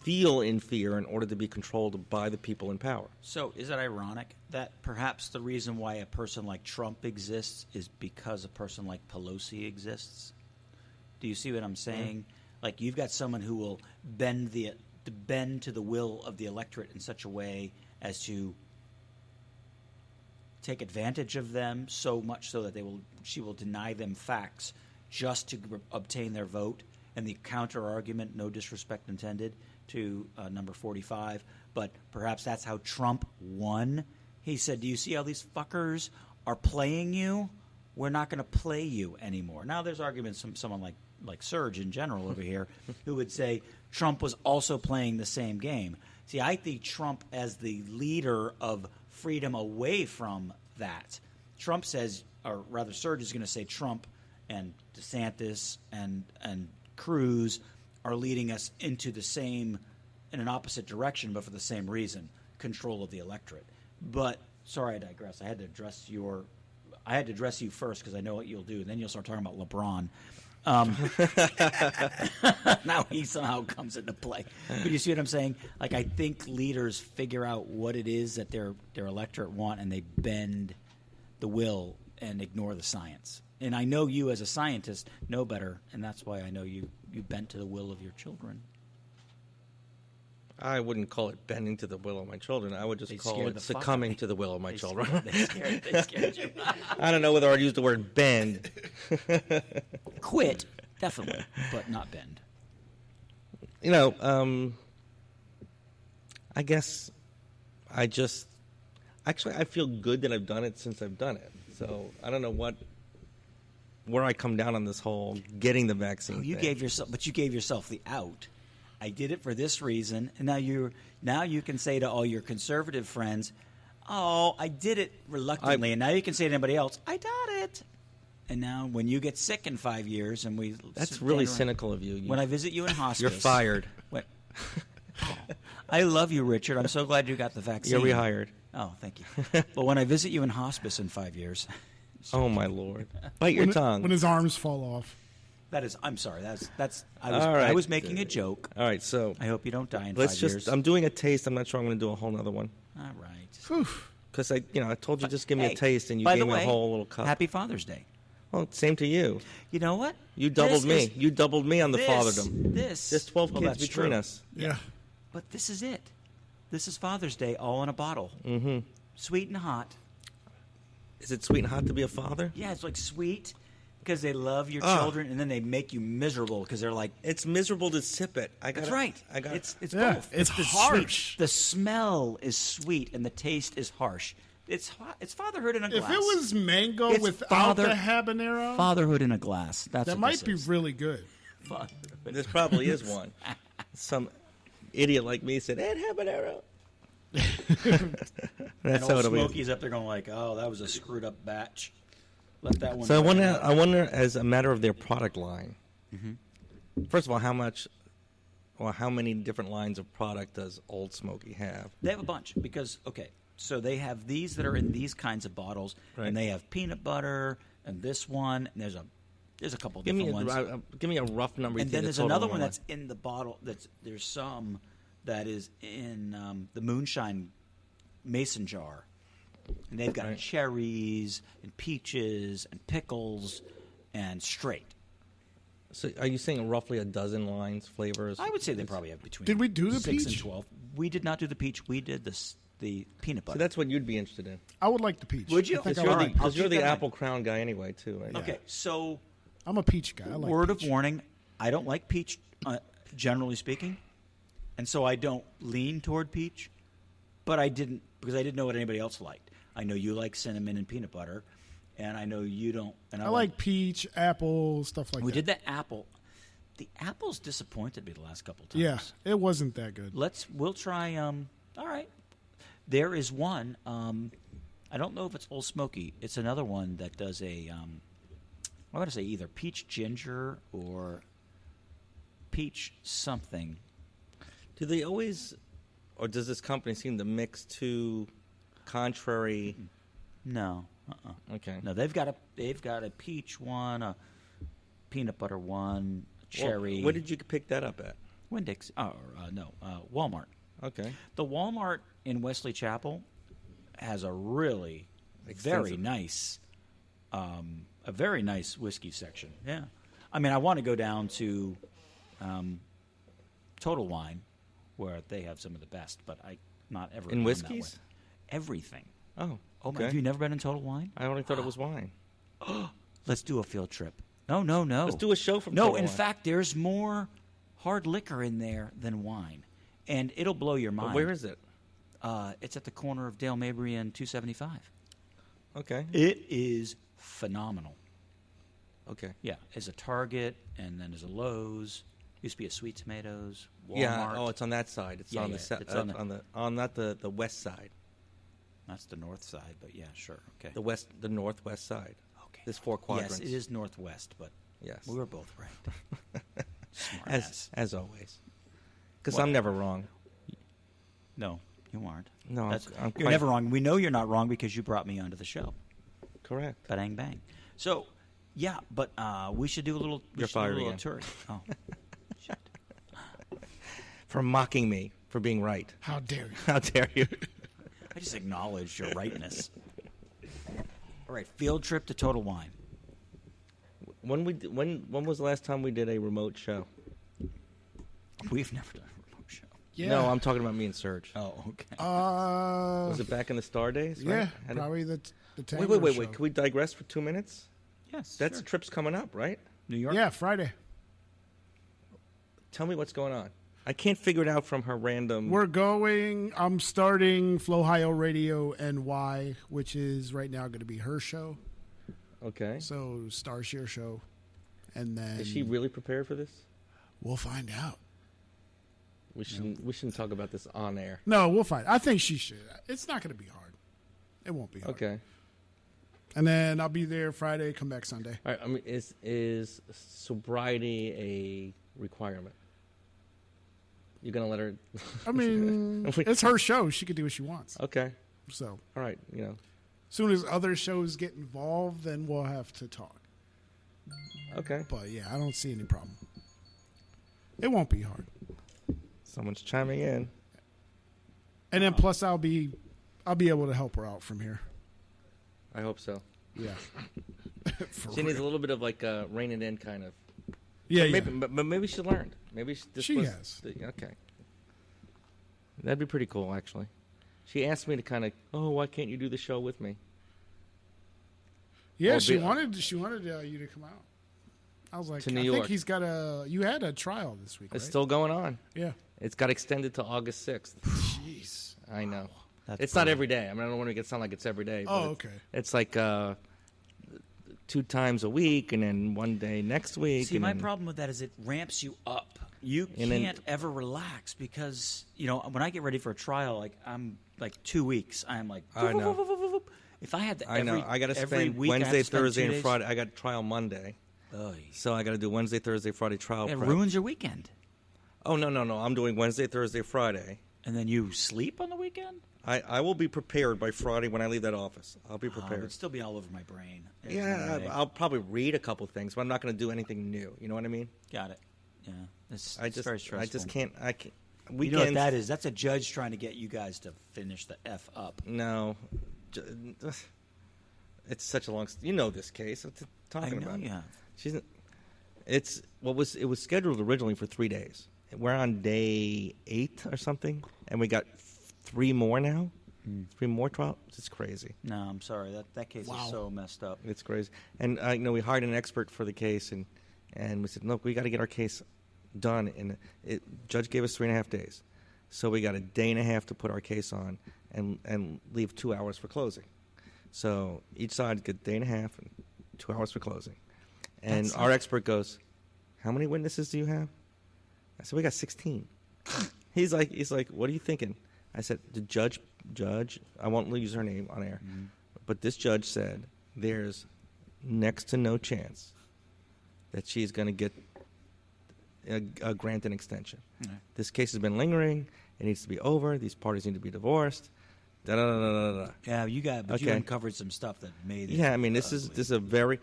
feel in fear in order to be controlled by the people in power. So is it ironic that perhaps the reason why a person like Trump exists is because a person like Pelosi exists? Do you see what I'm saying? Like, you've got someone who will bend to the will of the electorate in such a way as to take advantage of them, so much so that she will deny them facts just to obtain their vote. And the counter argument, no disrespect intended, to number 45, but perhaps that's how Trump won. He said, do you see how these fuckers are playing you? We're not going to play you anymore. Now there's arguments from someone like Serge in general over here who would say Trump was also playing the same game. See, I think Trump as the leader of freedom away from that. Trump says, or rather Serge is going to say Trump and DeSantis and Cruz are leading us into in an opposite direction, but for the same reason, control of the electorate. But, sorry, I digress. I had to address you first because I know what you'll do. Then you'll start talking about LeBron. Now he somehow comes into play. But you see what I'm saying? Like, I think leaders figure out what it is that their electorate want, and they bend the will and ignore the science. And I know you as a scientist know better, and that's why I know you bent to the will of your children. I wouldn't call it bending to the will of my children. I would just call scared it the fuck succumbing out of to the will of my children. They scared you. I don't know whether I'd use the word bend. Quit, definitely, but not bend. You know, I guess I feel good that I've done it since I've done it. So I don't know where I come down on this whole getting the vaccine. Oh, you thing. gave yourself the out. I did it for this reason, and now you can say to all your conservative friends, "Oh, I did it reluctantly," and now you can say to anybody else, "I got it." And now, when you get sick in 5 years, and that's really cynical of you. When I visit you in hospice, you're fired. I love you, Richard. I'm so glad you got the vaccine. You're rehired. Oh, thank you. But when I visit you in hospice in 5 years. Oh my Lord! Bite your tongue. When his arms fall off. I'm sorry. I was making a joke. All right, so I hope you don't die in 5 years. I'm doing a taste. I'm not sure I'm going to do a whole other one. All right. Because I told you just give me a taste, and you by gave the me way, a whole little cup. Happy Father's Day. Well, same to you. You know what? You doubled me. You doubled me on the fatherdom. There's 12 kids between us. Yeah. But this is it. This is Father's Day, all in a bottle. Mm-hmm. Sweet and hot. Is it sweet and hot to be a father? Yeah, it's like sweet because they love your children, and then they make you miserable because they're like. It's miserable to sip it. That's right. It's both. It's the harsh. Sweet. The smell is sweet, and the taste is harsh. It's fatherhood in a glass. If it was mango It's without the habanero, fatherhood in a glass. That's that what might this be is. really good. This probably is one. Some idiot like me said, "Add habanero." That's how it'll be. Smokey's up there going like, "Oh, that was a screwed up batch. Let that one." So I wonder, as a matter of their product line, first of all, how many different lines of product does Old Smoky have? They have a bunch because so they have these that are in these kinds of bottles, and they have peanut butter and this one. And there's a couple different ones. Give me a rough number. And then there's another one that's in the bottle. There's some that is in the moonshine mason jar. And they've got Right. cherries and peaches and pickles and straight. So are you saying roughly a dozen lines, flavors? I would say they probably have between Did we do the 6 and peach? 12. We did not do the peach. We did the peanut So butter. that's what you'd be interested in. I would like the peach. Would you? I think Because I you're, would. the, I'll because you're keep the that in Apple Crown guy anyway, too. Right? Okay, so I'm a peach guy. I like word peach. of warning, I don't like peach, generally speaking, and so I don't lean toward peach. But I didn't because I didn't know what anybody else liked. I know you like cinnamon and peanut butter, and I know you don't. And I like peach, apple, stuff like We that. did the apple. The apple's disappointed me the last couple times. Yeah, it wasn't that good. We'll try. All right. There is one. I don't know if it's Old Smoky. It's another one that does a. I want to say either peach ginger or peach something. Do they always, or does this company seem to mix two contrary? No. Okay. No, they've got a peach one, a peanut butter one, a cherry. Well, where did you pick that up at? Winn-Dixie? Walmart. Okay. The Walmart in Wesley Chapel has a really very nice, a very nice whiskey section. Yeah, I mean, I want to go down to Total Wine, where they have some of the best, but I not ever In gone that whiskeys? way. Everything. Oh, Oh my! okay. Have you never been in Total Wine? I only thought it was wine. Let's do a field trip. No. Let's do a show from No, Total in Wine. fact, there's more hard liquor in there than wine, and it'll blow your mind. Where is it? It's at the corner of Dale Mabry and 275. Okay. It is phenomenal. Okay. Yeah, there's a Target, and then there's a Lowe's. Used to be a Sweet Tomatoes. Walmart. Yeah. Oh, it's on that side. It's Yeah, on yeah, the set. it's on On not the west side. That's the north side, but yeah, sure. Okay. The northwest side. Okay. There's four quadrants. Yes, it is northwest, but Yes. we were both right. Smart As ass. as always. Because Well- I'm never wrong. No, you aren't. No, I'm you're quite- never wrong. We know you're not wrong because you brought me onto the show. Correct. Bang bang. So, yeah, but we should do a little. You're fired again. Tour. Oh, shit. For mocking me for being right. How dare you? How dare you? I just acknowledge your rightness. All right, field trip to Total Wine. When was the last time we did a remote show? We've never done a remote show. Yeah. No, I'm talking about me and Serge. Oh, okay. Was it back in the Star days? yeah, Right? Had it- probably the Wait. Tango Can show. we digress for 2 minutes? Yes, That's sure. trip's coming up, right? New York. Yeah, Friday. Tell me what's going on. I can't figure it out from her random. I'm starting Flowhio Radio NY, which is right now going to be her show. Okay. So Starshare show. And then Is she really prepared for this? we'll find out. We shouldn't talk about this on air. No, we'll find. I think she should. It's not going to be hard. It won't be hard. Okay. And then I'll be there Friday, come back Sunday. All right. I mean, is sobriety a requirement? You're gonna let her? I mean, it's her show. She can do what she wants. Okay. So All right. You know. as soon as other shows get involved, then we'll have to talk. Okay. But yeah, I don't see any problem. It won't be hard. Someone's chiming in. And then plus I'll be able to help her out from here. I hope so. Yeah. For She needs a real. little bit of like a rein it in kind of. Yeah, Maybe, yeah. but maybe she learned. Maybe this She was has. Okay. That'd be pretty cool, actually. She asked me to kind of, why can't you do the show with me? Yeah, Well, she be- wanted you to come out. I was like, To New I York. think he's got you had a trial this week, It's right? still going on. Yeah. It's got extended to August 6th. Jeez. I know. That's It's not brutal. every day. I mean, I don't want to make it sound like it's every day. but Oh, it's- okay. It's like 2 times a week, and then one day next week. See, and my then- problem with that is it ramps you up. You And then- can't ever relax because when I get ready for a trial, like I'm like 2 weeks, I'm like. I know. voop, voop, voop, voop, voop. If I had to, I know. I got to every spend week I have Wednesday, to spend Thursday, 2 and days- Friday. I got trial Monday. Oy. So I got to do Wednesday, Thursday, Friday trial It prep. ruins your weekend, Oh, no. I'm doing Wednesday, Thursday, Friday. and then you sleep on the weekend. I will be prepared by Friday when I leave that office. I'll be It prepared. would still be all over my brain. There's Yeah, no way. I'll probably read a couple things, but I'm not going to do anything new. You know what I mean? Got it. Yeah, it's I just, very stressful. I just can't. I can't. You Weekends. know what that is? That's a judge trying to get you guys to finish the F up. No, It's such a long. You know this case. I'm talking I know about. you have. It was scheduled originally for 3 days. We're on day 8 or something, and we got 3 more now. 3 more trials. It's crazy. No, I'm sorry. That case is so messed up. It's crazy. And we hired an expert for the case, and we said, look, we got to get our case done. And judge gave us 3.5 days, so we got a day and a half to put our case on, and leave 2 hours for closing. So each side get a day and a half and 2 hours for closing. And our expert goes, how many witnesses do you have? I said, we got 16. He's like, what are you thinking? I said, the judge, I won't use her name on air, but this judge said there's next to no chance that she's going to get a grant an extension. This case has been lingering. It needs to be over. These parties need to be divorced. Da-da-da-da-da-da. Yeah, you uncovered some stuff that made it. Yeah, I mean, this is a very,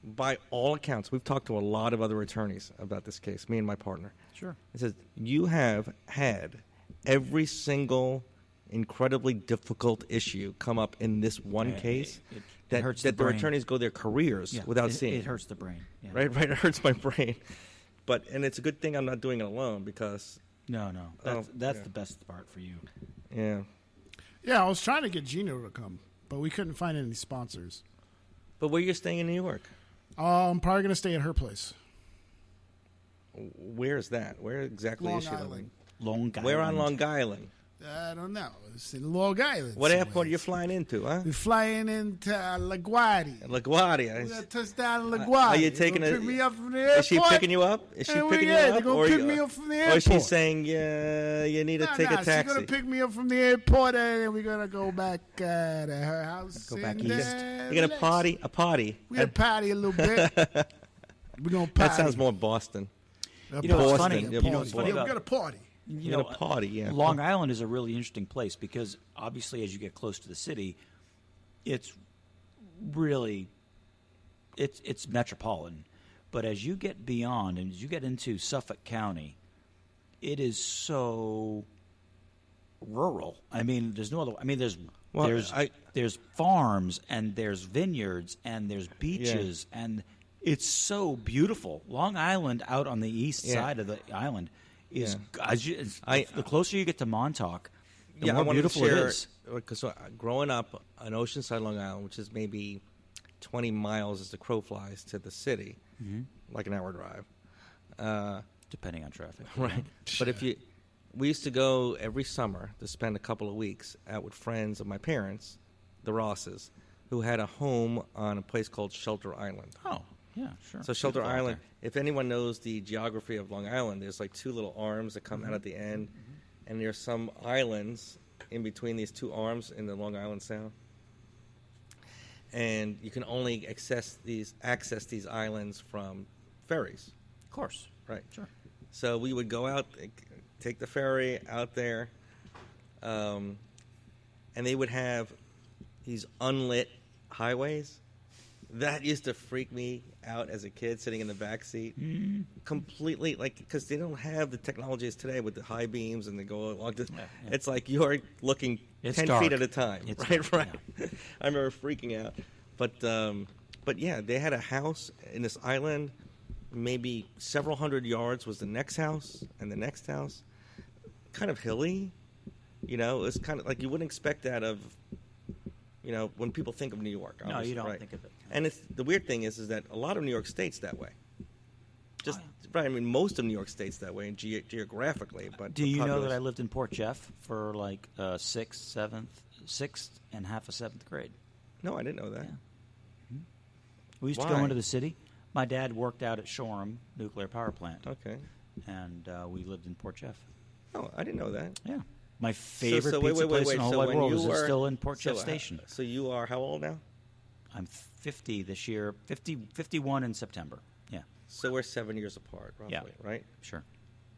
by all accounts, we've talked to a lot of other attorneys about this case, me and my partner. Sure. It says, you have had every single incredibly difficult issue come up in this one case it hurts that the brain. attorneys go their careers without seeing. It hurts the brain. Yeah. Right, it hurts my brain. And it's a good thing I'm not doing it alone because... No. That's the best part for you. Yeah. Yeah, I was trying to get Gino to come, but we couldn't find any sponsors. But where you're staying in New York? I'm probably going to stay at her place. Where is that? Where exactly Long is she living? Island. Long Island. Where on Long Island? I don't know. It's in Long Island. What somewhere. airport are you flying into, huh? We're flying into LaGuardia. LaGuardia. We're going to touch down in LaGuardia. Are you taking Pick me up from the airport. Is she picking you up? Is she picking you up? They're going to pick me up from the airport. Or is she saying, yeah, you need to take a taxi? She's going to pick me up from the airport, and then we're going to go back to her house. Go back and, east. You're going to party? A party? We're going to party a little bit. We're going to party. That sounds more Boston. You know what's funny? Boston. You know what's funny We're about going to party. you You're know, going to party, yeah. Long Island is a really interesting place because obviously as you get close to the city, it's really it's metropolitan. But as you get beyond and as you get into Suffolk County, it is so rural. I mean, there's no other. I mean, there's farms and there's vineyards and there's beaches and it's so beautiful. Long Island out on the east side of the island is the closer you get to Montauk, the more beautiful it is. Because growing up on Oceanside, Long Island, which is maybe 20 miles as the crow flies to the city, like an hour drive. Depending on traffic. Right. But we used to go every summer to spend a couple of weeks out with friends of my parents, the Rosses, who had a home on a place called Shelter Island. Oh, yeah, sure. So Shelter Beautiful out Island, there. if anyone knows the geography of Long Island, there's like 2 little arms that come out at the end, and there's some islands in between these 2 arms in the Long Island Sound. And you can only access these islands from ferries. Of course. Right. Sure. So we would go out, take the ferry out there, and they would have these unlit highways. That used to freak me out as a kid, sitting in the back seat, completely because they don't have the technology as today with the high beams and they go along. It's like you're looking 10 dark. feet at a time. It's right. dark, I remember freaking out, but yeah, they had a house in this island. Maybe several hundred yards was the next house and the next house. Kind of hilly, it was kind of like you wouldn't expect that of. When people think of New York. No, you don't right? think of it. And the weird thing is that a lot of New York State's that way. Right. I mean, most of New York State's that way geographically. But do you know that I lived in Port Jeff for like 6th and half of 7th grade? No, I didn't know that. Yeah. We used to Why? go into the city. My dad worked out at Shoreham Nuclear Power Plant. Okay. And we lived in Port Jeff. Oh, I didn't know that. Yeah. My favorite So pizza place in the whole So wide when world you is were- still in Port Jeff so, Station. So you are how old now? I'm 50 this year, 51 in September. Yeah, So we're 7 years apart, roughly, Yeah. right? sure.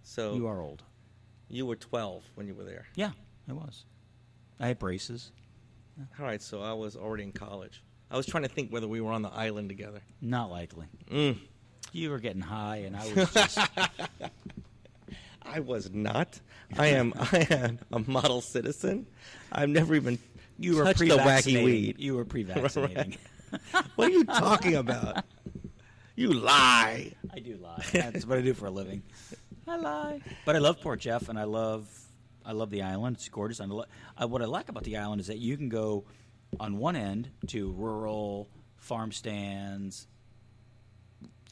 So You are old. you were 12 when you were there. Yeah, I was. I had braces. All right, so I was already in college. I was trying to think whether we were on the island together. Not likely. Mm. You were getting high, and I was just... I was not. I am a model citizen. I've never even You were touch the wacky pre-vaccinating. weed. You were pre-vaccinating. What are you talking about? You lie. I do lie. That's what I do for a living. I lie. But I love Port Jeff, and I love the island. It's gorgeous. What I like about the island is that you can go on one end to rural farm stands,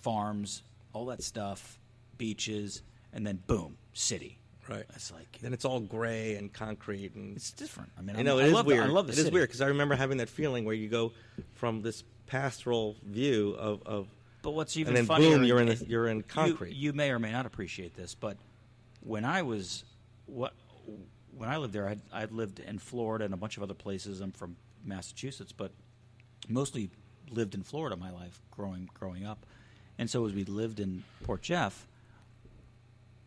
farms, all that stuff, beaches, and then boom, city. Right. It's like Then it's all gray and concrete, and it's different. I mean, you know, I it is love weird. I love the It city. is weird because I remember having that feeling where you go from this pastoral view of But what's even and then funnier, boom, you're in concrete. You may or may not appreciate this, but when I lived there, I'd lived in Florida and a bunch of other places. I'm from Massachusetts, but mostly lived in Florida my life growing up. And so as we lived in Port Jeff,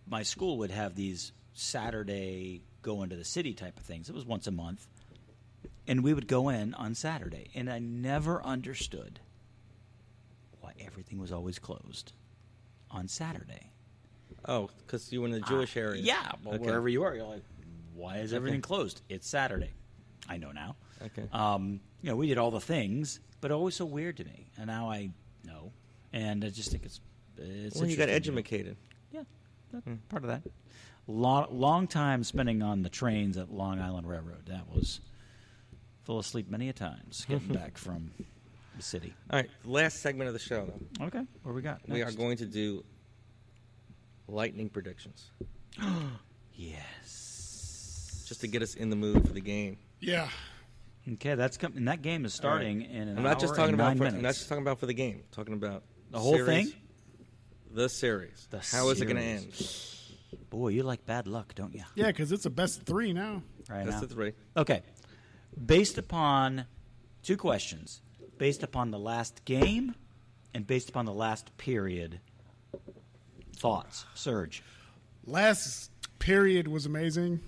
my school would have these Saturday go into the city type of things. It was once a month. And we would go in on Saturday. And I never understood why everything was always closed on Saturday. Oh, because you were in the Jewish area. Yeah, well, Okay. wherever you are, you're like, why is everything closed? It's Saturday. I know now. Okay. We did all the things, but always so weird to me. And now I know. And I just think it's Well, you got interesting. educated. Yeah, part of that. Long time spending on the trains at Long Island Railroad. That was full of sleep many a times getting back from the city. All right, last segment of the show, though. Okay, what we got next? We are going to do lightning predictions, Yes. just to get us in the mood for the game. Yeah. Okay, and that game is starting in an I'm not hour just talking and about. 9 For, minutes. I'm not just talking about for the game. I'm talking about The whole series, thing? The series. The How is it going to series. end? Boy, you like bad luck, don't you? Yeah, because it's a best of 3 now. Right That's now. the three. Okay. Based upon 2 questions, based upon the last game and based upon the last period, thoughts, Serge. Last period was amazing.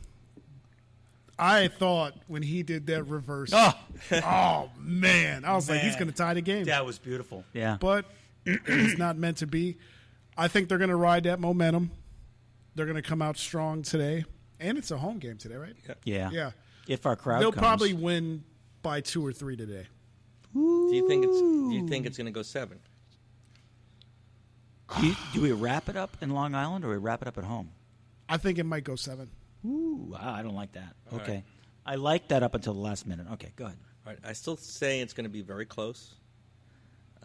I thought when he did that reverse, oh man, I was like, he's going to tie the game. That was beautiful. Yeah. But it's not meant to be. I think they're going to ride that momentum. They're going to come out strong today, and it's a home game today, right? Yeah. Yeah. If our crowd They'll comes. probably win by 2 or 3 today. Do you think it's going to go 7? Do we wrap it up in Long Island or we wrap it up at home? I think it might go 7. Ooh, I don't like that. All Okay. right. I like that up until the last minute. Okay, go ahead. All right, I still say it's going to be very close.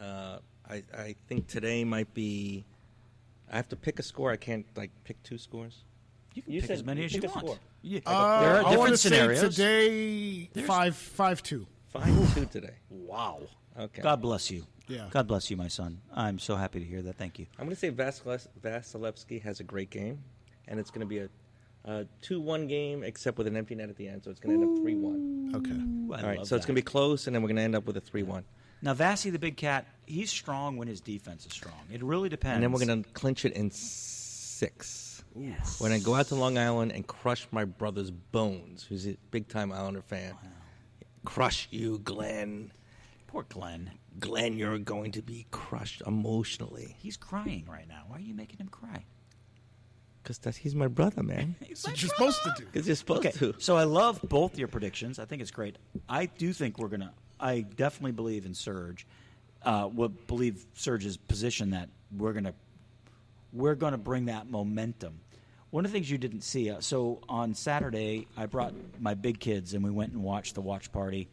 I think today might be. I have to pick a score. I can't pick 2 scores. You can You pick said as many you as you pick a want. score. Yeah. I there are want to different say scenarios. today There's- 5-2. 5-2 today. Wow. Okay. God bless you. Yeah. God bless you, my son. I'm so happy to hear that. Thank you. I'm going to say Vasilevsky has a great game, and it's going to be a 2-1 game, except with an empty net at the end, so it's going to end up 3-1. Okay. Ooh, I All right, love so it's that. going to be close, and then we're going to end up with a 3-1. Now, Vasi the big cat, he's strong when his defense is strong. It really depends. And then we're going to clinch it in 6. Yes. We're going to go out to Long Island and crush my brother's bones, who's a big-time Islander fan. Crush you, Glenn. Poor Glenn. Glenn, you're going to be crushed emotionally. He's crying right now. Why are you making him cry? Because he's my brother, man. That's what you're supposed to do. Because you're supposed Okay, to. so I love both your predictions. I think it's great. I do think I definitely believe in Serge. Believe Serge's position that we're gonna bring that momentum. One of the things you didn't see. So on Saturday, I brought my big kids and we went and watched the watch party.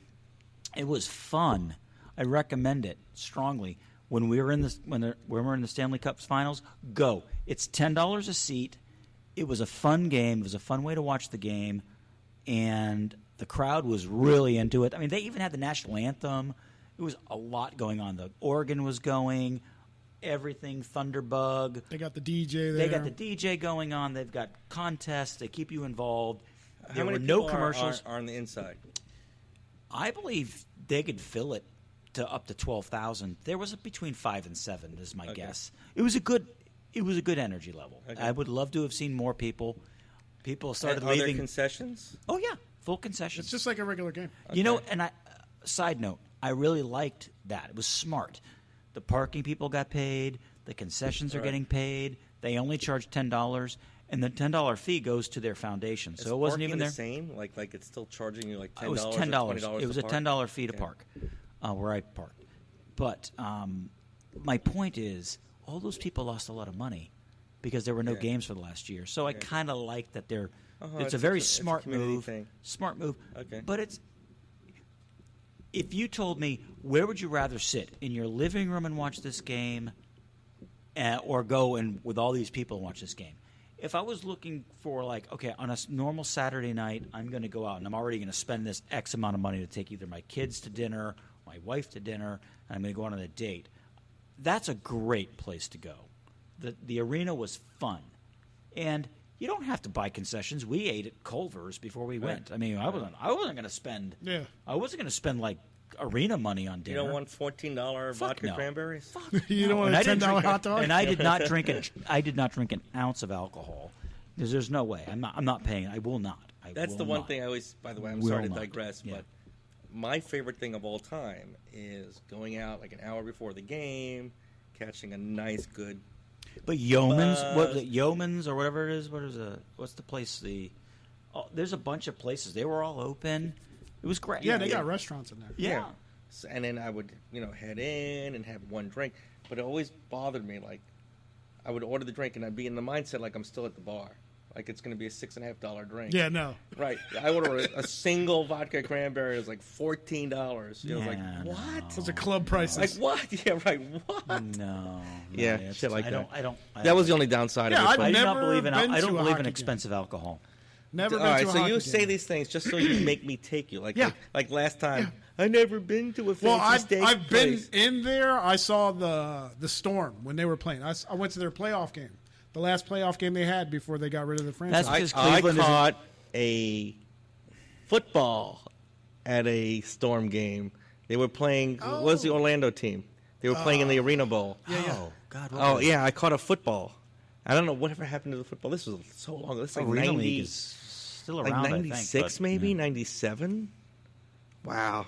It was fun. I recommend it strongly. When we're in the Stanley Cup Finals, go. It's $10 a seat. It was a fun game. It was a fun way to watch the game, and the crowd was really into it. I mean, they even had the national anthem. It was a lot going on. The organ was going, everything, Thunderbug. They got the DJ there. They got the DJ going on. They've got contests. They keep you involved. There How many were no people commercials. are on the inside? I believe they could fill it to up to 12,000. There was between 5 and 7 is my guess. It was a good energy level. Okay. I would love to have seen more people. People started Are there leaving. concessions? Oh yeah, full concessions. It's just like a regular game. You know, and side note, I really liked that. It was smart. The parking people got paid. The concessions are getting paid. They only charge $10, and the $10 fee goes to their foundation. So it wasn't even there. the same? Like it's still charging you like $10 It was or $10. $20 It was a to park? $10 fee to park where I parked. But my point is, all those people lost a lot of money because there were no games for the last year. So I kind of like that they're. It's a very smart community move. thing. Smart move. Okay. But it's. If you told me, where would you rather sit? In your living room and watch this game, or go and with all these people and watch this game? If I was looking for, like, okay, on a normal Saturday night, I'm going to go out and I'm already going to spend this X amount of money to take either my kids to dinner, my wife to dinner, and I'm going to go on a date. That's a great place to go. The arena was fun. And you don't have to buy concessions. We ate at Culver's before we went. I mean, I wasn't going to spend. Yeah. I wasn't going to spend like arena money on You dinner. don't want $14 vodka no. cranberries? You don't want And a I didn't $10 drink- hot dog? And I did not drink I did not drink an ounce of alcohol. Because there's no way. I'm not paying. I will not. That's will the one not. thing I always. By the way, I'm Will sorry to not. digress, Yeah. but my favorite thing of all time is going out like an hour before the game, catching a nice, good. But Yeoman's, what was it, Yeoman's or whatever it is? What's the place? There's a bunch of places. They were all open. It was great. Yeah, they got restaurants in there. Yeah. So, and then I would, head in and have one drink. But it always bothered me. Like, I would order the drink and I'd be in the mindset like I'm still at the bar. Like it's going to be a $6.50 drink. Yeah, no. Right. I order a single vodka cranberry. It was like $14. I was like, Yeah, what? Those are club prices. Like what? Yeah, right. What? No. Yeah, it's- shit like I that. don't. That was the only downside Yeah, of it. I've but- I do not never believe in. been I don't to a believe in hockey expensive alcohol. Never All been right, to a so hockey you game. say these things just so you make me take you. Like, Yeah. like last time, I never been to a fancy Well, steak I've been place. in there. I saw the Storm when they were playing. I went to their playoff game, the last playoff game they had before they got rid of the franchise. That's because I Cleveland isn't- caught a football at a Storm game. They were playing. What was the Orlando team? They were playing in the Arena Bowl. Oh God. What Oh was yeah, I caught a football. I don't know whatever happened to the football. This was so long. This is like Arena 90, League is still like around. 96 I think, but, maybe, yeah. 97. Wow.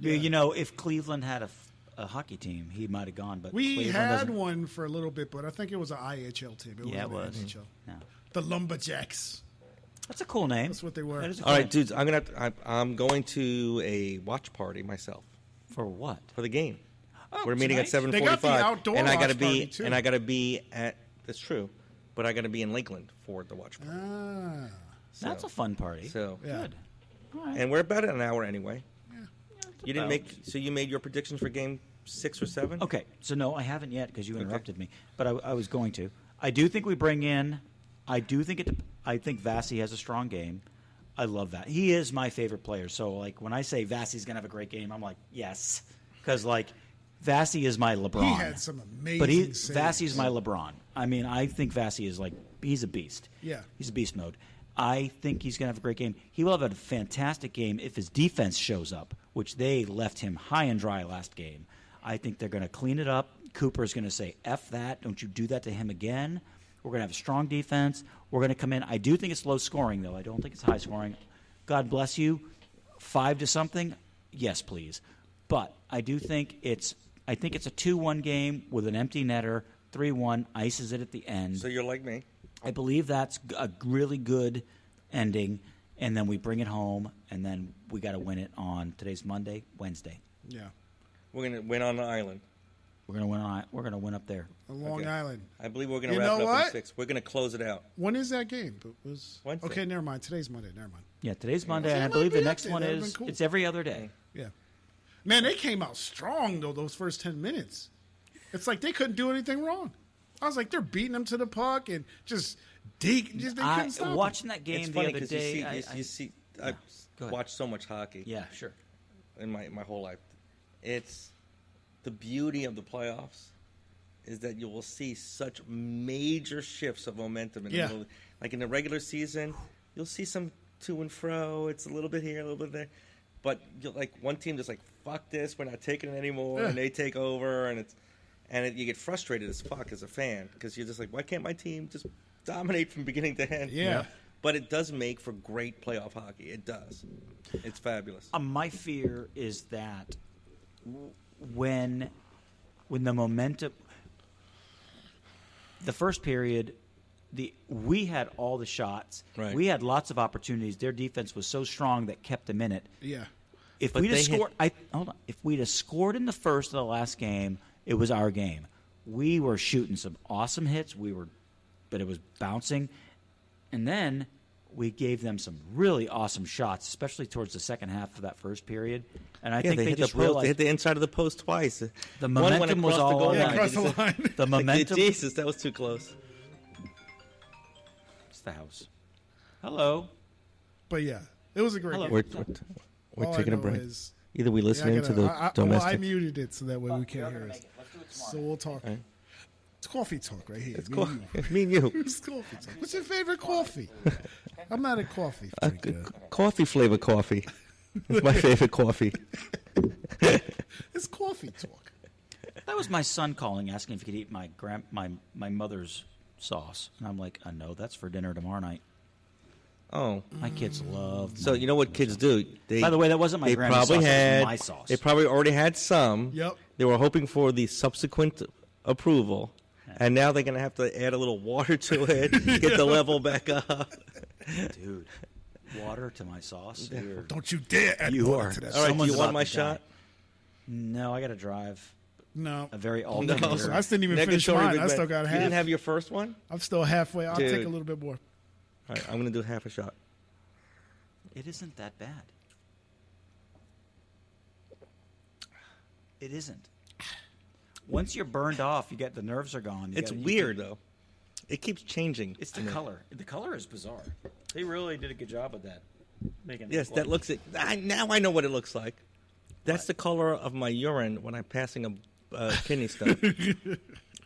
You know, if Cleveland had a hockey team, he might have gone. But we Cleveland had doesn't. one for a little bit, but I think it was an IHL team. Yeah, it wasn't was. an NHL. No. The Lumberjacks. That's a cool name. That's what they were. That is a All cool right, name. dudes. I'm going to a watch party myself For what? for the game. Oh, We're meeting at tonight? 7:45, They got the outdoor and I gotta watch be party, too. and I gotta be at. That's true, but I gotta be in Lakeland for the watch party. Ah. That's a fun party. So Yeah. Good. All right. and we're about an hour anyway. It's You didn't about- make. So you made your predictions for game 6 or 7. Okay, so no, I haven't yet because you interrupted me. But I was going to. I do think we bring in. I think Vasi has a strong game. I love that. He is my favorite player. So like when I say Vasi's gonna have a great game, I'm like yes, because like Vasi is my LeBron. He had some amazing But saves. Vasi's my LeBron. I mean, I think Vasi is like he's a beast. Yeah. He's a beast mode. I think he's going to have a great game. He will have a fantastic game if his defense shows up, which they left him high and dry last game. I think they're going to clean it up. Cooper's going to say, F that. Don't you do that to him again. We're going to have a strong defense. We're going to come in. I do think it's low scoring, though. I don't think it's high scoring. God bless you. 5 to something? Yes, please. But I do think it's a 2-1 game with an empty netter. 3-1, ices it at the end. So you're like me. I believe that's a really good ending, and then we bring it home, and then we got to win it on today's Monday, Wednesday. Yeah. We're gonna win on the island. We're gonna win. We're gonna win up there. On Long Okay. Island. I believe we're gonna You wrap know it up in what? 6. We're gonna close it out. When is that game? It was Wednesday. Okay, never mind. Today's Monday. Never mind. Yeah, today's Monday, and So I it might believe be the up next there. one That'd is been cool. it's every other day. Yeah. Man, they came out strong though those first 10 minutes. It's like they couldn't do anything wrong. I was like, they're beating them to the puck and just they couldn't stop them. Watching that game It's the funny other because day. you see, Go I've ahead. watched so much hockey Yeah, sure. in my whole life. It's the beauty of the playoffs is that you will see such major shifts of momentum in the Yeah. middle. Like in the regular season, you'll see some to and fro. It's a little bit here, a little bit there. But like one team just like, fuck this, we're not taking it anymore, Yeah. and they take over, and you get frustrated as fuck as a fan because you're just like, why can't my team just dominate from beginning to end? Yeah. But it does make for great playoff hockey. It does. It's fabulous. My fear is that when the momentum, the first period, we had all the shots. Right. We had lots of opportunities. Their defense was so strong that kept them in it. Yeah. If But we'd have they scored, If we'd have scored in the first of the last game, it was our game. We were shooting some awesome hits. But it was bouncing, and then we gave them some really awesome shots, especially towards the second half of that first period. And I think they they hit just the post. realized They hit the inside of the post twice. the One went momentum was across the all goal on Yeah, line. across the line. the momentum. Jesus, that was too close. It's the house. Hello. But yeah, it was a great Hello. game. We're All I taking a know break. is- Either we listen Yeah, in to the I domestic. muted it so that way we can't hear us. Let's do it tomorrow. So we'll talk. Right. It's coffee talk right here. It's Me and you. me and you. It's coffee talk. What's your favorite coffee? I'm not a coffee freak. Coffee flavor coffee. It's my favorite coffee. It's coffee talk. That was my son calling, asking if he could eat my mother's sauce, and I'm like, no, that's for dinner tomorrow night. Oh, My kids love. so you know what kids do? They, By the way, that wasn't my they grandma's probably sauce. That had was my sauce. They probably already had some. Yep. They were hoping for the subsequent approval, and now they're going to have to add a little water to it, get the level back up. Dude, water to my sauce. Don't you dare add You water are. to that. All right, do Someone's you want about my to die. shot? No, I got to drive No. a very No, alternate. I still didn't even finish Negatory mine. I regret. still got You half. didn't have your first one? I'm still halfway. I'll take Dude. a little bit more. All right, I'm going to do half a shot. It isn't that bad. It isn't. Once you're burned off, you get the nerves are gone. It's weird, though. It keeps changing. It's the color. The color is bizarre. They really did a good job with that. Making Yes, that looks. Now I know what it looks like. That's the color of my urine when I'm passing a kidney stone.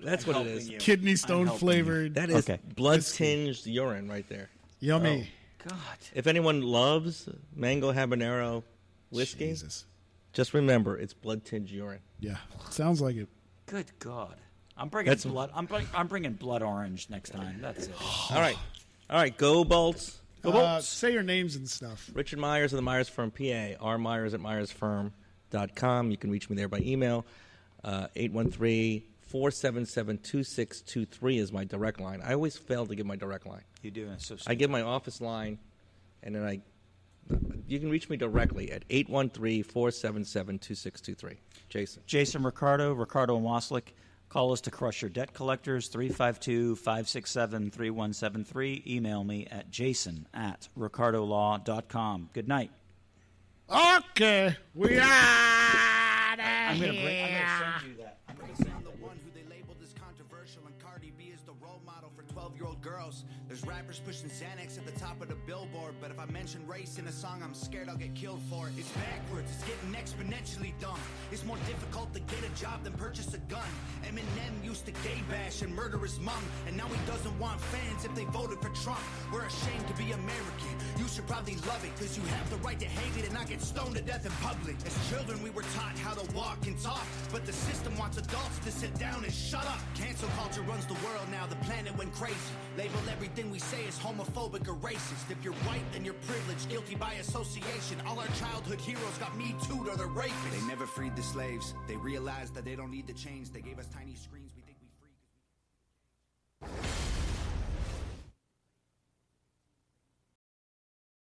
That's what it helping is. you. Kidney I'm stone helping flavored. That is Okay. blood-tinged urine right there. Yummy. God. If anyone loves mango habanero whiskey, Jesus. just remember it's blood-tinged urine. Yeah. Sounds like it. Good God. I'm bringing blood. I'm bringing blood orange next time. That's it. All right, go Bolts. Go Bolts. Say your names and stuff. Richard Myers of the Myers Firm PA, rmyers@myersfirm.com. You can reach me there by email. 813-477-2623 is my direct line. I always fail to give my direct line. You do it so. I give my office line, and then you can reach me directly at 813-477-2623. Jason. Jason Ricardo and Waslick. Call us to crush your debt collectors, 352-567-3173. Email me at jason@ricardolaw.com. Good night. Okay. We are. I'm going to send you that. I'm going to send I'm the one who they labeled as controversial, and Cardi B is the role model for 12-year-old girls. There's rappers pushing Xanax at the top of the billboard, but if I mention race in a song, I'm scared I'll get killed for it. It's backwards, it's getting exponentially dumb. It's more difficult to get a job than purchase a gun. Eminem used to gay bash and murder his mom, and now he doesn't want fans if they voted for Trump. We're ashamed to be American. You should probably love it, cause you have the right to hate it and not get stoned to death in public. As children, we were taught how to walk and talk, but the system wants adults to sit down and shut up. Cancel culture runs the world now, the planet went crazy. Label everything we say as homophobic or racist. If you're white, then you're privileged, guilty by association. All our childhood heroes got Me Too'd or they're rapists. They never freed the slaves. They realized that they don't need to change. They gave us tiny screens. We